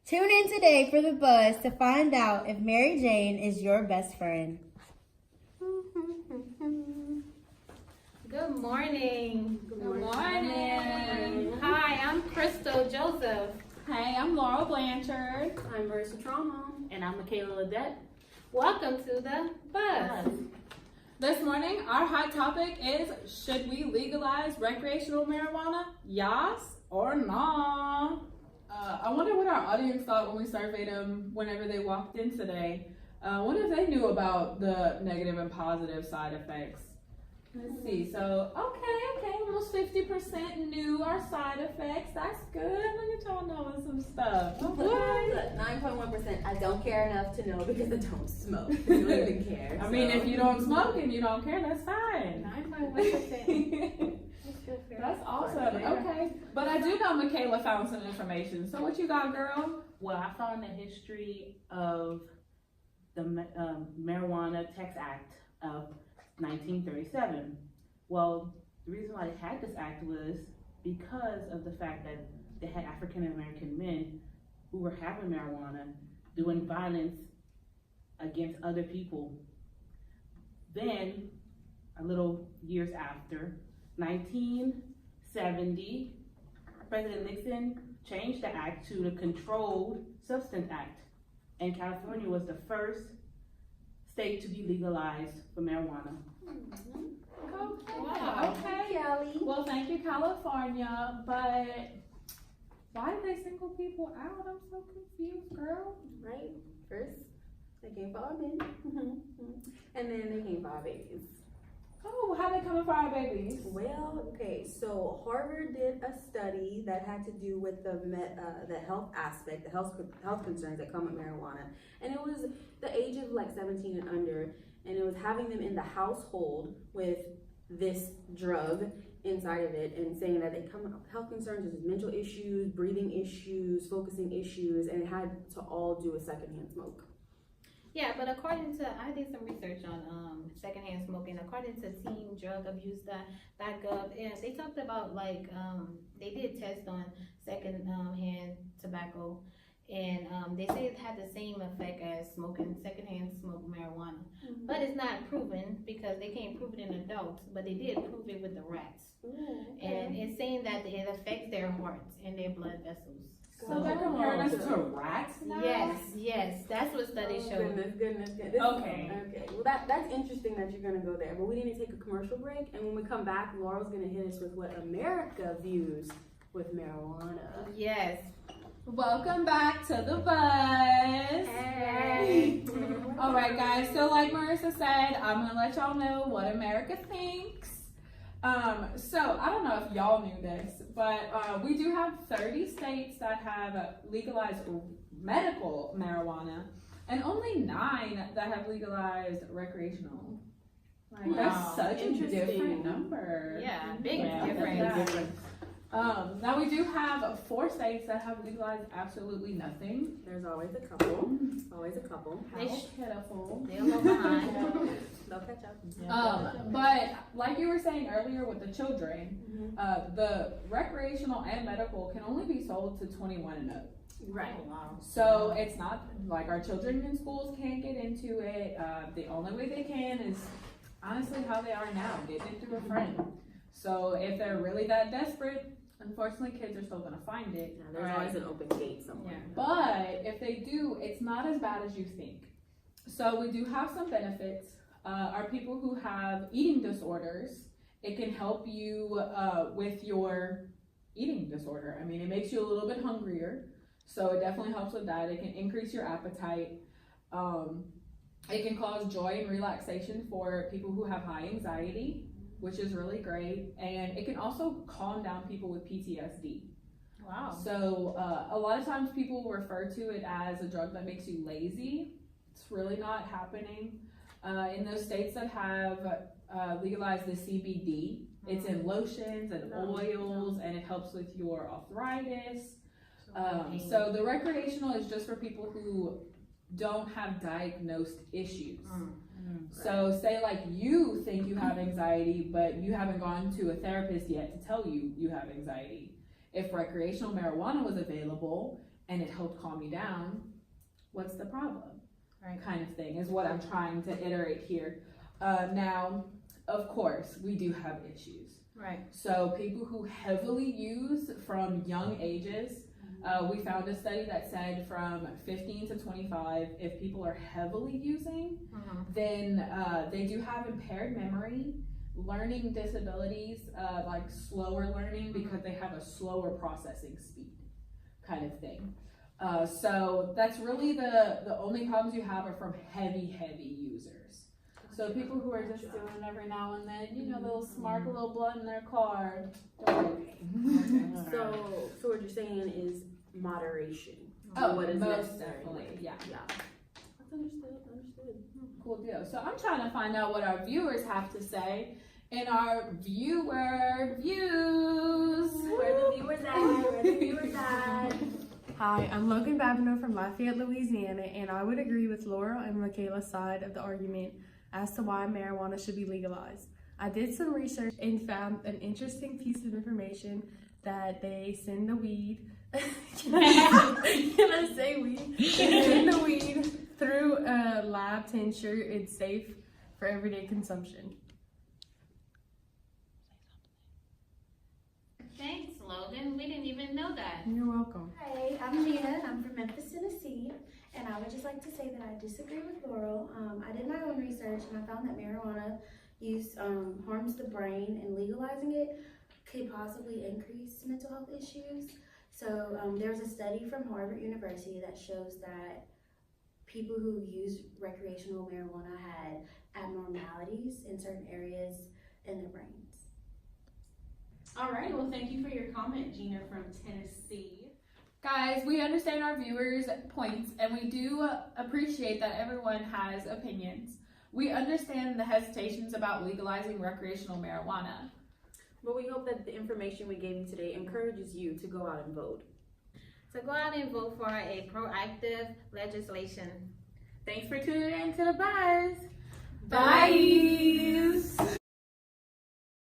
Tune in today for the buzz to find out if Mary Jane is your best friend. Good morning. Good morning. Hi, I'm Crystal Joseph. Hey, I'm Laurel Blanchard. I'm Marissa Trauma. And I'm Michaela Ledette. Welcome to the buzz. This morning, our hot topic is, should we legalize recreational marijuana? Yes or nah? I wonder what our audience thought when we surveyed them whenever they walked in today. I wonder if they knew about the negative and positive side effects. Let's see. So, okay, almost 50% knew our side effects. That's good. Look at y'all knowing some stuff. Look, 9.1%. I don't care enough to know because I don't smoke. I don't even care. I mean, if you don't smoke and you don't care, that's fine. 9.1%. That's awesome. Okay. But I do know Michaela found some information. So what you got, girl? Well, I found the history of the Marijuana Tax Act of 1937. Well, the reason why they had this act was because of the fact that they had African American men who were having marijuana doing violence against other people. Then, a little years after, 1970, President Nixon changed the act to the Controlled Substance Act, and California was the first state to be legalized for marijuana. Okay. Wow. Okay. Kelly. Well, thank you, California. But why did they single people out? I'm so confused, girl. Right? First, they came for our men. And then they came for our babies. Oh, how they coming for our babies? Well, okay, so Harvard did a study that had to do with the health aspect, the health concerns that come with marijuana. And it was the age of like 17 and under, and it was having them in the household with this drug inside of it and saying that they come health concerns such as mental issues, breathing issues, focusing issues, and it had to all do with secondhand smoke. Yeah, but according to, I did some research on secondhand smoking. According to teendrugabuse.gov, and they talked about like they did tests on secondhand tobacco, and they say it had the same effect as smoking secondhand smoked marijuana. Mm-hmm. But it's not proven because they can't prove it in adults, but they did prove it with the rats. Okay. And it's saying that it affects their hearts and their blood vessels. So they're comparing us to rats now? Yes, that's what studies show. Goodness. Okay. Well, that's interesting that you're gonna go there. But we need to take a commercial break, and when we come back, Laurel's gonna hit us with what America views with marijuana. Yes. Welcome back to the buzz. Hey. All right, guys. So like Marissa said, I'm gonna let y'all know what America thinks. So I don't know if y'all knew this, but we do have 30 states that have legalized medical marijuana, and only 9 that have legalized recreational. Like that's such a different number. Yeah, big Yeah, difference. Now we do have 4 states that have legalized absolutely nothing. There's always a couple. Always a couple. How pitiful. They're a little behind. They'll catch up. But like you were saying earlier with the children, the recreational and medical can only be sold to 21 and up. Right. Oh, wow. So it's not like our children in schools can't get into it. The only way they can is honestly how they are now, getting it through a friend. So if they're really that desperate, unfortunately kids are still gonna find it. Yeah, there's always an open gate somewhere. But if they do, it's not as bad as you think. So we do have some benefits. Are people who have eating disorders. It can help you with your eating disorder. I mean, it makes you a little bit hungrier. So it definitely helps with that. It can increase your appetite. It can cause joy and relaxation for people who have high anxiety, which is really great. And it can also calm down people with PTSD. Wow. So a lot of times people refer to it as a drug that makes you lazy. It's really not happening. In those states that have legalized the CBD, it's in lotions and oils, and it helps with your arthritis. So the recreational is just for people who don't have diagnosed issues. So say like you think you have anxiety, but you haven't gone to a therapist yet to tell you you have anxiety. If recreational marijuana was available and it helped calm you down, what's the problem? Right. Kind of thing is what I'm trying to iterate here. Now, of course, we do have issues. Right. So people who heavily use from young ages, we found a study that said from 15 to 25, if people are heavily using, then they do have impaired memory, learning disabilities, like slower learning because they have a slower processing speed kind of thing. So that's really the only problems you have are from heavy users. So people who are just doing it every now and then, you know, they'll spark a little blunt in their car, don't worry. So what you're saying is moderation. Oh, what is most necessary. definitely, yeah. That's understood. Cool deal. So I'm trying to find out what our viewers have to say in our viewer views. Where the viewers at? Hi, I'm Logan Babineau from Lafayette, Louisiana, and I would agree with Laura and Michaela's side of the argument as to why marijuana should be legalized. I did some research and found an interesting piece of information that they send the weed. Can I say weed? They send the weed through a lab to ensure it's safe for everyday consumption. Thanks, Logan. We didn't even know that. You're welcome. Hi, I'm Gina. I'm from Memphis, Tennessee, and I would just like to say that I disagree with Laurel. I did my own research, and I found that marijuana use harms the brain, and legalizing it could possibly increase mental health issues. So there's a study from Harvard University that shows that people who use recreational marijuana had abnormalities in certain areas in their brains. All right, well, thank you for your comment, Gina from Tennessee. Guys, we understand our viewers' points and we do appreciate that everyone has opinions. We understand the hesitations about legalizing recreational marijuana. But we hope that the information we gave you today encourages you to go out and vote. So go out and vote for a proactive legislation. Thanks for tuning in to the Buzz. Bye!